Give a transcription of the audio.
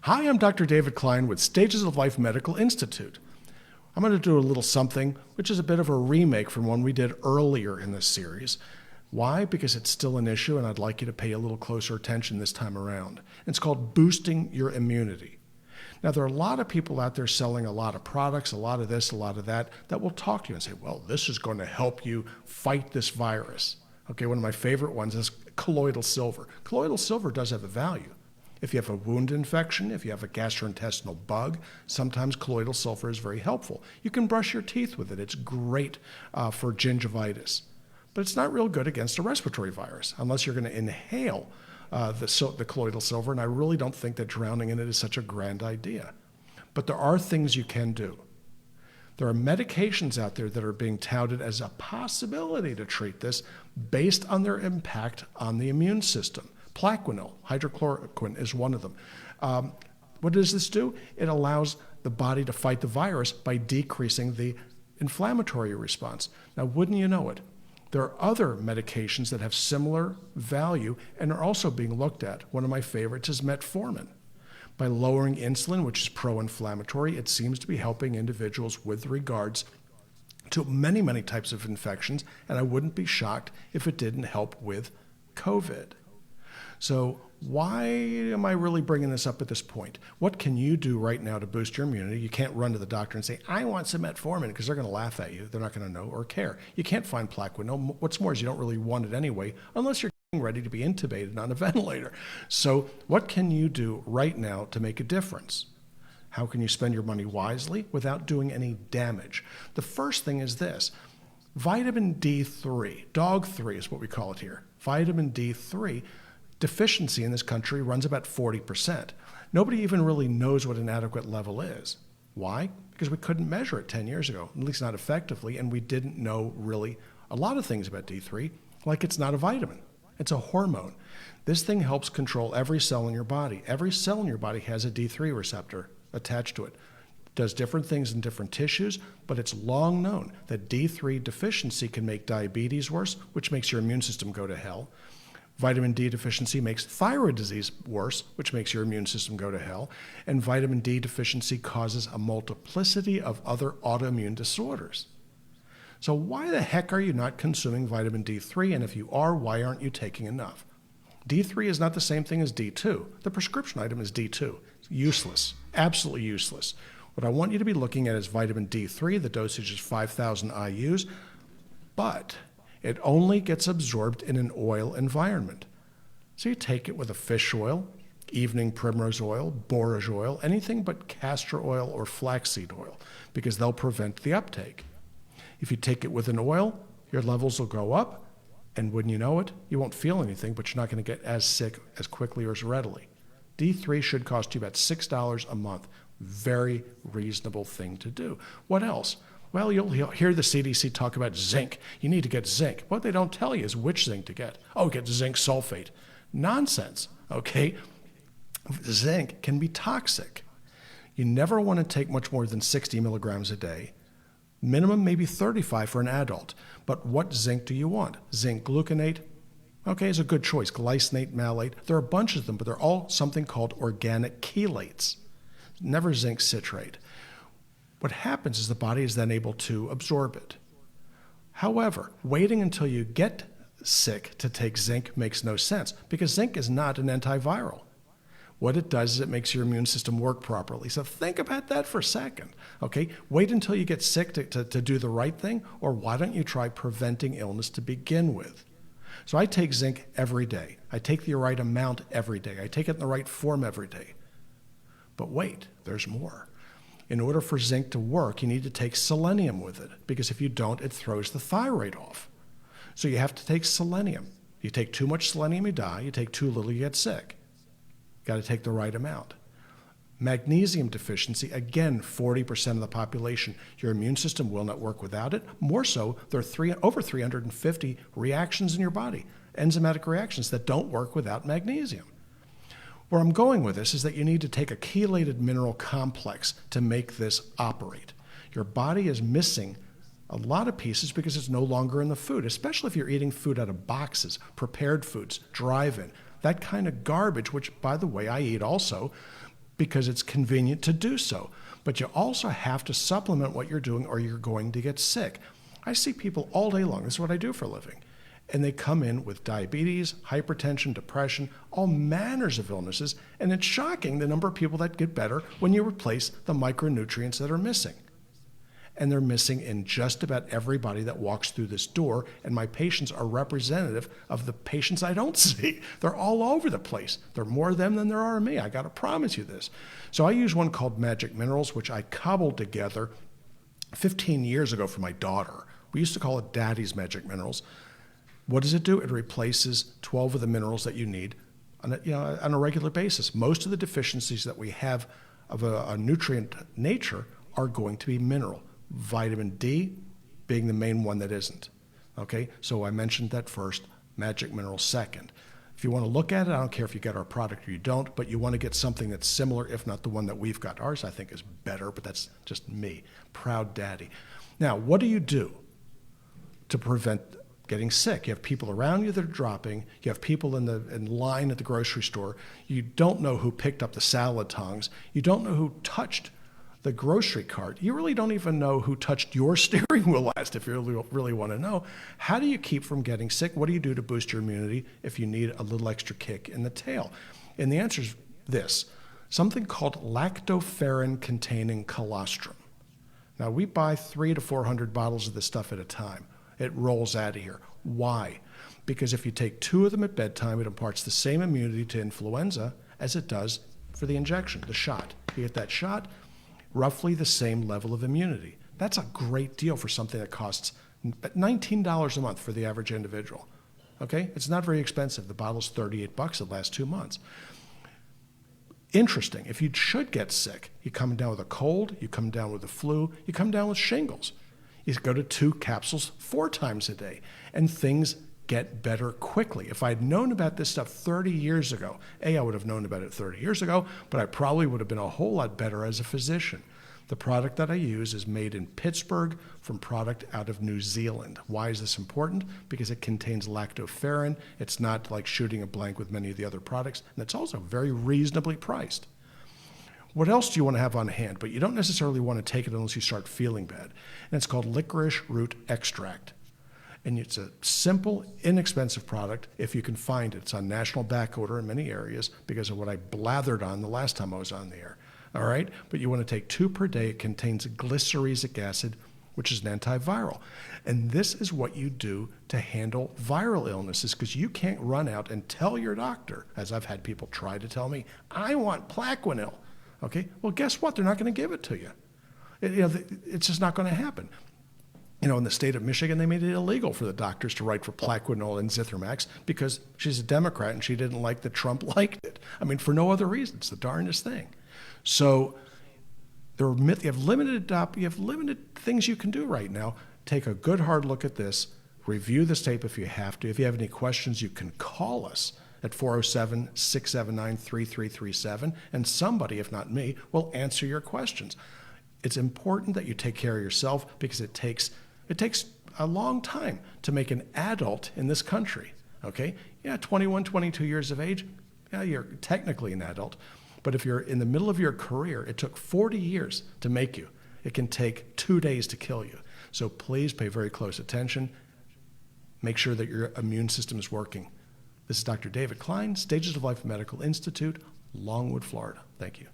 Hi, I'm Dr. David Klein with Stages of Life Medical Institute. I'm going to do a little something which is a bit of a remake from one we did earlier in this series. Why? Because it's still an issue and I'd like you to pay a little closer attention this time around. It's called boosting your immunity. Now, there are a lot of people out there selling a lot of products, a lot of this, a lot of that will talk to you and say, well, this is going to help you fight this virus. Okay, one of my favorite ones is colloidal silver. Colloidal silver does have a value. If you have a wound infection, if you have a gastrointestinal bug, sometimes colloidal silver is very helpful. You can brush your teeth with it. It's great for gingivitis. But it's not real good against a respiratory virus unless you're going to inhale the colloidal silver, and I really don't think that drowning in it is such a grand idea. But there are things you can do. There are medications out there that are being touted as a possibility to treat this based on their impact on the immune system. Plaquenil, hydrochloroquine is one of them. What does this do? It allows the body to fight the virus by decreasing the inflammatory response. Now, wouldn't you know it? There are other medications that have similar value and are also being looked at. One of my favorites is metformin. By lowering insulin, which is pro-inflammatory, it seems to be helping individuals with regards to many, many types of infections, and I wouldn't be shocked if it didn't help with COVID. So why am I really bringing this up at this point? What can you do right now to boost your immunity? You can't run to the doctor and say, I want some metformin, because they're going to laugh at you. They're not going to know or care. You can't find Plaquenil. What's more is you don't really want it anyway, unless you're getting ready to be intubated on a ventilator. So what can you do right now to make a difference? How can you spend your money wisely without doing any damage? The first thing is this. Vitamin D3, dog 3 is what we call it here. Vitamin D3 deficiency in this country runs about 40%. Nobody even really knows what an adequate level is. Why? Because we couldn't measure it 10 years ago, at least not effectively, and we didn't know really a lot of things about D3, like it's not a vitamin. It's a hormone. This thing helps control every cell in your body. Every cell in your body has a D3 receptor attached to it. It does different things in different tissues, but it's long known that D3 deficiency can make diabetes worse, which makes your immune system go to hell. Vitamin D deficiency makes thyroid disease worse, which makes your immune system go to hell. And vitamin D deficiency causes a multiplicity of other autoimmune disorders. So why the heck are you not consuming vitamin D3? And if you are, why aren't you taking enough? D3 is not the same thing as D2. The prescription item is D2. It's useless, absolutely useless. What I want you to be looking at is vitamin D3. The dosage is 5,000 IUs, but it only gets absorbed in an oil environment. So you take it with a fish oil, evening primrose oil, borage oil, anything but castor oil or flaxseed oil, because they'll prevent the uptake. If you take it with an oil, your levels will go up, and wouldn't you know it, you won't feel anything, but you're not going to get as sick as quickly or as readily. D3 should cost you about $6 a month. Very reasonable thing to do. What else? Well, you'll hear the CDC talk about zinc. You need to get zinc. What they don't tell you is which zinc to get. Oh, get zinc sulfate. Nonsense, okay? Zinc can be toxic. You never want to take much more than 60 milligrams a day. Minimum maybe 35 for an adult. But what zinc do you want? Zinc gluconate? Okay, is a good choice. Glycinate, malate. There are a bunch of them, but they're all something called organic chelates. Never zinc citrate. What happens is the body is then able to absorb it. However, waiting until you get sick to take zinc makes no sense, because zinc is not an antiviral. What it does is it makes your immune system work properly. So think about that for a second, okay? Wait until you get sick to do the right thing, or why don't you try preventing illness to begin with? So I take zinc every day. I take the right amount every day. I take it in the right form every day. But wait, there's more. In order for zinc to work, you need to take selenium with it, because if you don't, it throws the thyroid off. So you have to take selenium. You take too much selenium, you die. You take too little, you get sick. You've got to take the right amount. Magnesium deficiency, again, 40% of the population. Your immune system will not work without it. More so, there are over 350 reactions in your body, enzymatic reactions that don't work without magnesium. Where I'm going with this is that you need to take a chelated mineral complex to make this operate. Your body is missing a lot of pieces because it's no longer in the food, especially if you're eating food out of boxes, prepared foods, drive-in, that kind of garbage, which, by the way, I eat also. because it's convenient to do so. But you also have to supplement what you're doing or you're going to get sick. I see people all day long. This is what I do for a living. And they come in with diabetes, hypertension, depression, all manners of illnesses. And it's shocking the number of people that get better when you replace the micronutrients that are missing. And they're missing in just about everybody that walks through this door. And my patients are representative of the patients I don't see. They're all over the place. There are more of them than there are of me. I got to promise you this. So I use one called Magic Minerals, which I cobbled together 15 years ago for my daughter. We used to call it Daddy's Magic Minerals. What does it do? It replaces 12 of the minerals that you need on a regular basis. Most of the deficiencies that we have of a nutrient nature are going to be mineral. Vitamin D being the main one that isn't. Okay, so I mentioned that first, Magic Minerals second. If you want to look at it, I don't care if you get our product or you don't, but you want to get something that's similar, if not the one that we've got. Ours, I think, is better, but that's just me. Proud daddy. Now, what do you do to prevent getting sick? You have people around you that are dropping. You have people in line at the grocery store. You don't know who picked up the salad tongs. You don't know who touched the grocery cart. You really don't even know who touched your steering wheel last, if you really want to know. How do you keep from getting sick? What do you do to boost your immunity if you need a little extra kick in the tail? And the answer is this, something called lactoferrin-containing colostrum. Now, we buy 300 to 400 bottles of this stuff at a time. It rolls out of here. Why? Because if you take 2 of them at bedtime, it imparts the same immunity to influenza as it does for the injection, the shot. You get that shot, roughly the same level of immunity. That's a great deal for something that costs $19 a month for the average individual. Okay? It's not very expensive. The bottle's $38. It lasts 2 months. Interesting. If you should get sick, you come down with a cold, you come down with the flu, you come down with shingles. You go to 2 capsules 4 times a day, and things get better quickly. If I'd known about this stuff 30 years ago, I would have known about it 30 years ago, but I probably would have been a whole lot better as a physician. The product that I use is made in Pittsburgh from product out of New Zealand. Why is this important? Because it contains lactoferrin. It's not like shooting a blank with many of the other products, and it's also very reasonably priced. What else do you want to have on hand? But you don't necessarily want to take it unless you start feeling bad. And it's called licorice root extract. And it's a simple, inexpensive product if you can find it. It's on national back order in many areas because of what I blathered on the last time I was on the air. All right? But you want to take 2 per day. It contains glyceric acid, which is an antiviral. And this is what you do to handle viral illnesses because you can't run out and tell your doctor, as I've had people try to tell me, I want Plaquenil. Okay? Well, guess what? They're not going to give it to you. It's just not going to happen. In the state of Michigan, they made it illegal for the doctors to write for Plaquenil and Zithromax because she's a Democrat and she didn't like that Trump liked it. I mean, for no other reason. It's the darndest thing. So you have limited things you can do right now. Take a good hard look at this. Review this tape if you have to. If you have any questions, you can call us at 407-679-3337, and somebody, if not me, will answer your questions. It's important that you take care of yourself because it takes a long time to make an adult in this country, okay? 21, 22 years of age, you're technically an adult. But if you're in the middle of your career, it took 40 years to make you. It can take 2 days to kill you. So please pay very close attention. Make sure that your immune system is working. This is Dr. David Klein, Stages of Life Medical Institute, Longwood, Florida. Thank you.